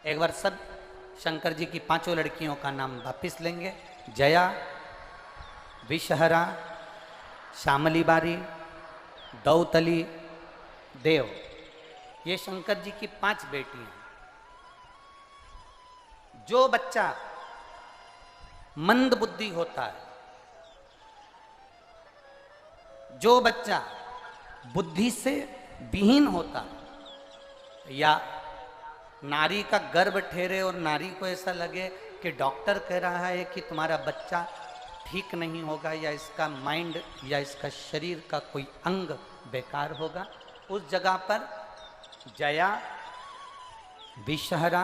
एक बार सब शंकर जी की पांचों लड़कियों का नाम वापिस लेंगे। जया, विषहरा, श्यामली बारी, दौतली, देव। ये शंकर जी की 5 बेटी हैं। जो बच्चा मंद बुद्धि होता है, जो बच्चा बुद्धि से विहीन होता है, या नारी का गर्भ ठहरे और नारी को ऐसा लगे कि डॉक्टर कह रहा है कि तुम्हारा बच्चा ठीक नहीं होगा, या इसका माइंड या इसका शरीर का कोई अंग बेकार होगा, उस जगह पर जया, विषहरा,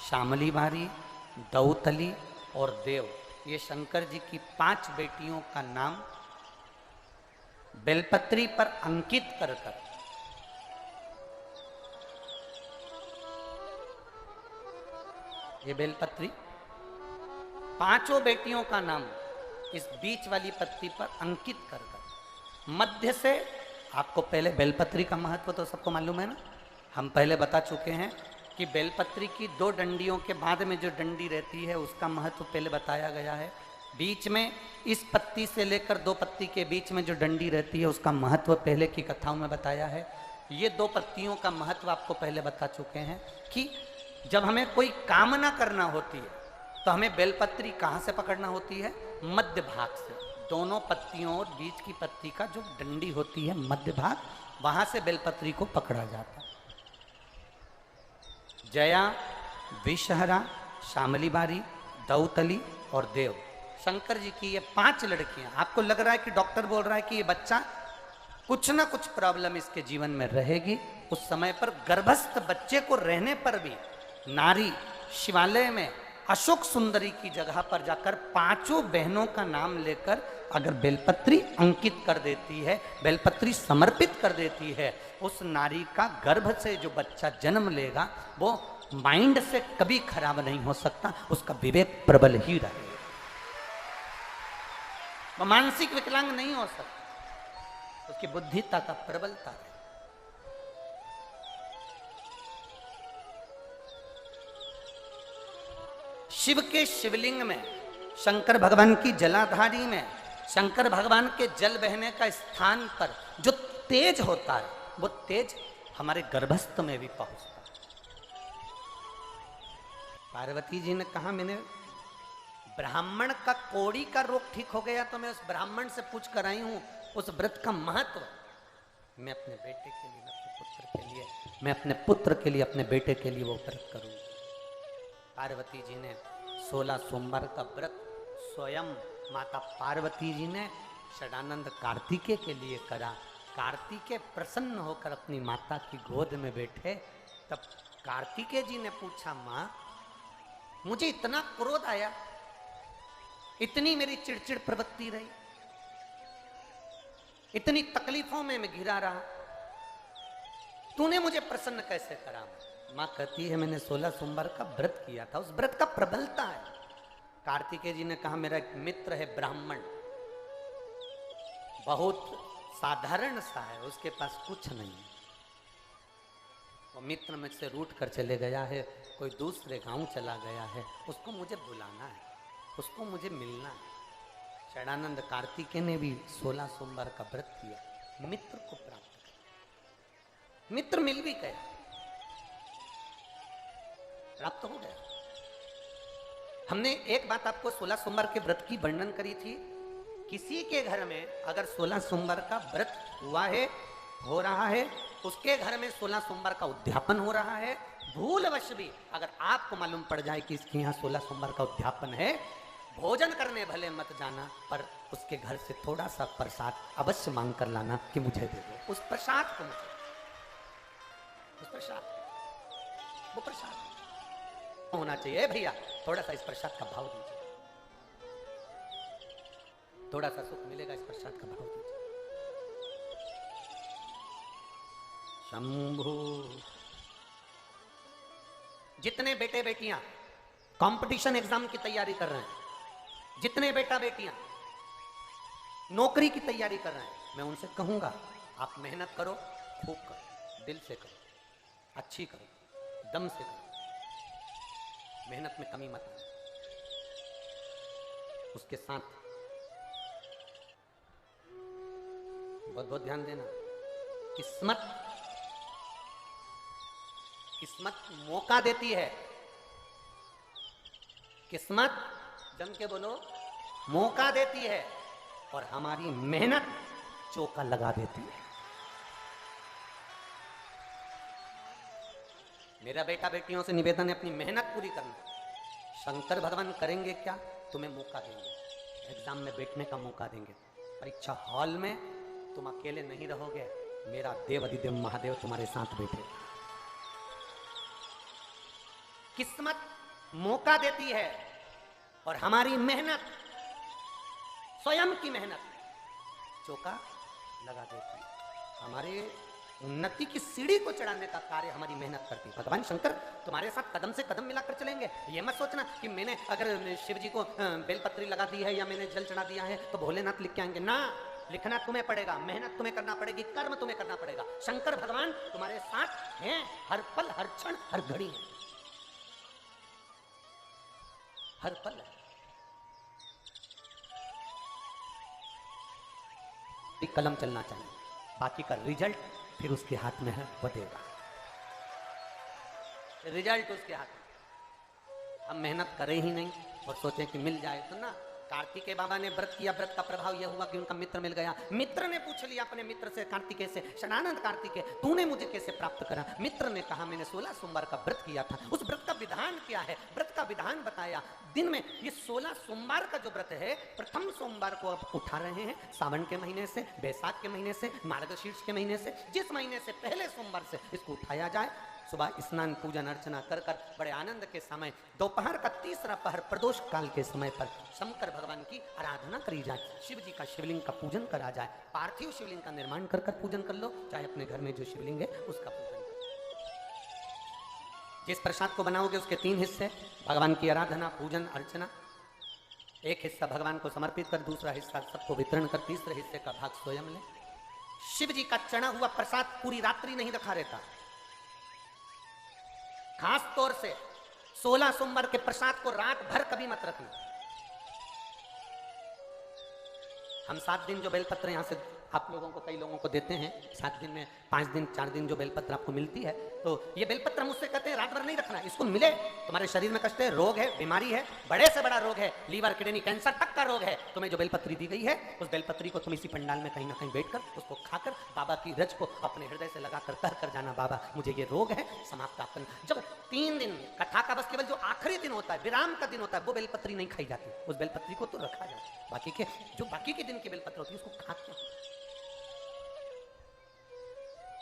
श्यामली बारी, दौतली और देव, ये शंकर जी की 5 बेटियों का नाम बेलपत्री पर अंकित कर कर ये बेलपत्री 5 बेटियों का नाम इस बीच वाली पत्ती पर अंकित कर कर मध्य से, आपको पहले बेलपत्री का महत्व तो सबको मालूम है ना, हम पहले बता चुके हैं कि बेलपत्री की 2 डंडियों के बाद में जो डंडी रहती है उसका महत्व पहले बताया गया है। बीच में इस पत्ती से लेकर 2 पत्ती के बीच में जो डंडी रहती है उसका महत्व पहले की कथाओं में बताया है। ये 2 पत्तियों का महत्व आपको पहले बता चुके हैं कि जब हमें कोई कामना करना होती है तो हमें बेलपत्री कहाँ से पकड़ना होती है? मध्य भाग से। दोनों पत्तियों और बीच की पत्ती का जो डंडी होती है मध्य भाग, वहां से बेलपत्री को पकड़ा जाता है। जया, विषहरा, श्यामली बारी, दौतली और देव, शंकर जी की ये 5 लड़कियां। आपको लग रहा है कि डॉक्टर बोल रहा है कि ये बच्चा कुछ ना कुछ प्रॉब्लम इसके जीवन में रहेगी, उस समय पर गर्भस्थ बच्चे को रहने पर भी नारी शिवालय में अशोक सुंदरी की जगह पर जाकर 5 बहनों का नाम लेकर अगर बेलपत्री अंकित कर देती है, बेलपत्री समर्पित कर देती है, उस नारी का गर्भ से जो बच्चा जन्म लेगा वो माइंड से कभी खराब नहीं हो सकता, उसका विवेक प्रबल ही रहेगा, वो मानसिक विकलांग नहीं हो सकता, उसकी बुद्धिता का प्रबलता है। शिव के शिवलिंग में, शंकर भगवान की जलाधारी में, शंकर भगवान के जल बहने का स्थान पर जो तेज होता है वो तेज हमारे गर्भस्थ में भी पहुंचता है। पार्वती जी ने कहा मैंने ब्राह्मण का कोड़ी का रोग ठीक हो गया तो मैं उस ब्राह्मण से पूछ कर आई हूं उस व्रत का महत्व। मैं अपने बेटे के लिए, अपने पुत्र के लिए, मैं अपने पुत्र के लिए, अपने बेटे के लिए वो व्रत करूंगी। पार्वती जी ने 16 सोमवार का व्रत स्वयं माता पार्वती जी ने षडानंद कार्तिकेय के लिए करा। कार्तिकेय प्रसन्न होकर अपनी माता की गोद में बैठे, तब कार्तिकेय जी ने पूछा, मां मुझे इतना क्रोध आया, इतनी मेरी चिड़चिड़ प्रवृत्ति रही, इतनी तकलीफों में मैं घिरा रहा, तूने मुझे प्रसन्न कैसे करा? मां कहती है मैंने 16 सोमवार का व्रत किया था, उस व्रत का प्रबलता है। कार्तिकेय जी ने कहा मेरा एक मित्र है ब्राह्मण, बहुत साधारण सा है, उसके पास कुछ नहीं है, वो मित्र मुझसे रूठ कर चले गया है, कोई दूसरे गांव चला गया है, उसको मुझे बुलाना है, उसको मुझे मिलना है। षडानंद कार्तिकेय ने भी 16 सोमवार का व्रत किया, मित्र को प्राप्त किया, मित्र मिल भी गया, प्राप्त हो गया। हमने एक बात आपको 16 सोमवार के व्रत की वर्णन करी थी, किसी के घर में अगर 16 सोमवार का व्रत हुआ है, हो रहा है, उसके घर में 16 सोमवार का उद्यापन हो रहा है, भूलवश भी अगर आपको मालूम पड़ जाए कि इसके यहाँ 16 सोमवार का उद्यापन है, भोजन करने भले मत जाना, पर उसके घर से थोड़ा सा प्रसाद अवश्य मांग कर लाना कि मुझे दे दो, उस प्रसाद को मुझे, उस प्रसाद, वो प्रसाद होना चाहिए भैया, थोड़ा सा इस प्रसाद का भाव दीजिए, थोड़ा सा सुख मिलेगा, इस प्रसाद का भाव दीजिए। शंभु। जितने बेटे बेटियां कंपटीशन एग्जाम की तैयारी कर रहे हैं, जितने बेटा बेटियां नौकरी की तैयारी कर रहे हैं, मैं उनसे कहूंगा आप मेहनत करो, खूब करो, दिल से करो, अच्छी करो, दम से करो, मेहनत में कमी मत आना। उसके साथ बहुत बहुत ध्यान देना, किस्मत मौका देती है। किस्मत जम के बोलो, मौका देती है, और हमारी मेहनत चौका लगा देती है। मेरा बेटा बेटियों से निवेदन है, अपनी मेहनत पूरी करना। शंकर भगवान करेंगे क्या? तुम्हें मौका देंगे, एग्जाम में बैठने का मौका देंगे, परीक्षा हॉल में तुम अकेले नहीं रहोगे, मेरा देव अधिदेव महादेव तुम्हारे साथ बैठे। किस्मत मौका देती है, और हमारी मेहनत, स्वयं की मेहनत चौका लगा देती है। हमारे उन्नति की सीढ़ी को चढ़ाने का कार्य हमारी मेहनत करती है। भगवान शंकर तुम्हारे साथ कदम से कदम मिलाकर चलेंगे। ये मत सोचना कि मैंने अगर शिव जी को बेलपत्री लगा दी है या मैंने जल चढ़ा दिया है तो भोलेनाथ लिख के आएंगे ना। लिखना तुम्हें पड़ेगा, मेहनत तुम्हें करना पड़ेगी, कर्म तुम्हें करना पड़ेगा। शंकर भगवान तुम्हारे साथ हैं, हर पल, हर क्षण, हर घड़ी है, हर पल है। कलम चलना चाहिए, बाकी का रिजल्ट फिर उसके हाथ में है, वो देगा। रिजल्ट उसके हाथ में। हम मेहनत करें ही नहीं और सोचें कि मिल जाए तो ना। कार्तिकेय बाबा ने व्रत किया, व्रत का प्रभाव यह हुआ कि उनका मित्र मिल गया। मित्र ने पूछ लिया अपने मित्र से, कार्तिकेय से, शनानंद कार्तिकेय तूने मुझे कैसे प्राप्त करा? मित्र ने कहा मैंने 16 सोमवार का व्रत किया था। उस व्रत का विधान क्या है, व्रत का विधान बताया। दिन में ये 16 सोमवार का जो व्रत है, प्रथम सोमवार को अब उठा रहे हैं, सावन के महीने से, बैसाख के महीने से, मार्गशीर्ष के महीने से, जिस महीने से पहले सोमवार से इसको उठाया जाए। सुबह स्नान पूजन अर्चना कर बड़े आनंद के समय, दोपहर का तीसरा पहर प्रदोष काल के समय पर शंकर भगवान की आराधना करी जाए। शिव जी का शिवलिंग का पूजन करा जाए। पार्थिव शिवलिंग का निर्माण कर पूजन कर लो, चाहे अपने घर में जो शिवलिंग है उसका पूजन कर लो। जिस प्रसाद को बनाओगे उसके 3 हिस्से, भगवान की आराधना, पूजन, अर्चना। एक हिस्सा भगवान को समर्पित कर, दूसरा हिस्सा सबको वितरण कर, तीसरे हिस्से का भाग स्वयं ले। शिव जी का चढ़ा हुआ प्रसाद पूरी रात्रि नहीं रखा रहता। खास तौर से 16 सोमवार के प्रसाद को रात भर कभी मत रखना। हम 7 दिन जो बेलपत्र यहां से आप लोगों को, कई लोगों को देते हैं, 7 दिन में 5 दिन 4 दिन जो बेलपत्र आपको मिलती है, तो ये बेलपत्र हम उससे कहते हैं रात भर नहीं रखना। इसको मिले, तुम्हारे शरीर में कष्ट है, रोग है, बीमारी है, बड़े से बड़ा रोग है, लीवर, किडनी, कैंसर तक का रोग है, तुम्हें जो बेलपत्री दी गई है उस बेलपत्री को तुम इसी पंडाल में कहीं ना कहीं बैठकर उसको खाकर बाबा की रज को अपने हृदय से लगाकर कह कर जाना, बाबा मुझे ये रोग है, समाप्त आप करना। जब 3 दिन कथा का बस केवल जो आखिरी दिन होता है, विराम का दिन होता है, वो बेलपत्री नहीं खाई जाती, उस बेलपत्री को तो रखा जाए। बाकी के दिन की बेलपत्र होती है उसको खाते हैं।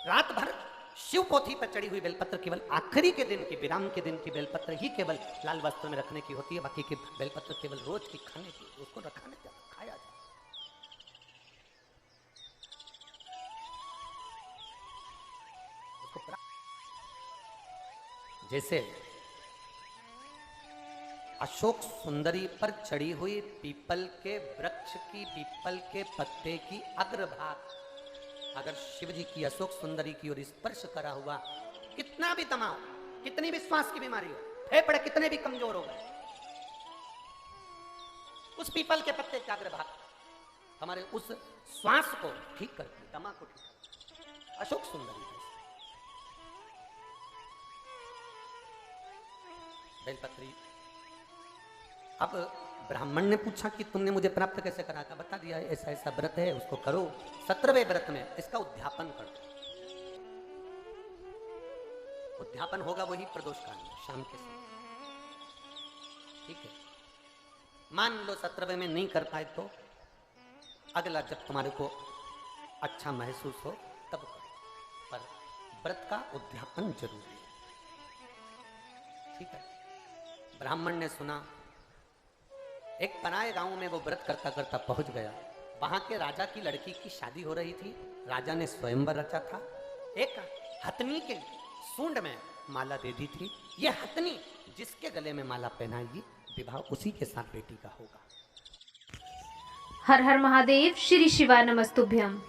रात भर शिव पोथी पर चढ़ी हुई बेलपत्र केवल आखिरी के दिन की, विराम के दिन की बेलपत्र ही केवल लाल वस्त्र में रखने की होती है। बाकी की बेलपत्र केवल रोज की खाने की, उसको रखा नहीं जाता, खाया जाता। उसको जैसे अशोक सुंदरी पर चढ़ी हुई पीपल के वृक्ष की, पीपल के पत्ते की अग्रभाग अगर शिव जी की अशोक सुंदरी की ओर स्पर्श करा हुआ, कितना भी तनाव, कितनी भी श्वास की बीमारी हो, फेफड़े कितने भी कमजोर हो गए, उस पीपल के पत्ते का अग्रभाग हमारे उस श्वास को ठीक करती, दमा को ठीक करती। अशोक सुंदरी बेलपत्री। अब ब्राह्मण ने पूछा कि तुमने मुझे प्राप्त कैसे करा? था बता दिया, ऐसा ऐसा व्रत है, उसको करो। 17वें व्रत में इसका उद्यापन कर दो। उद्यापन होगा वही प्रदोष काल में, शाम के समय, ठीक है। मान लो 17वें में नहीं कर पाए तो अगला जब तुम्हारे को अच्छा महसूस हो तब करो, पर व्रत का उद्यापन जरूरी है, ठीक है। ब्राह्मण ने सुना, एक पराये गांव में वो व्रत करता करता पहुंच गया। वहां के राजा की लड़की की शादी हो रही थी। राजा ने स्वयंवर रचा था। एक हथनी के सूंड में माला दे दी थी। ये हथनी जिसके गले में माला पहनाएगी, विवाह उसी के साथ बेटी का होगा। हर हर महादेव। श्री शिवाय नमस्तुभ्यम।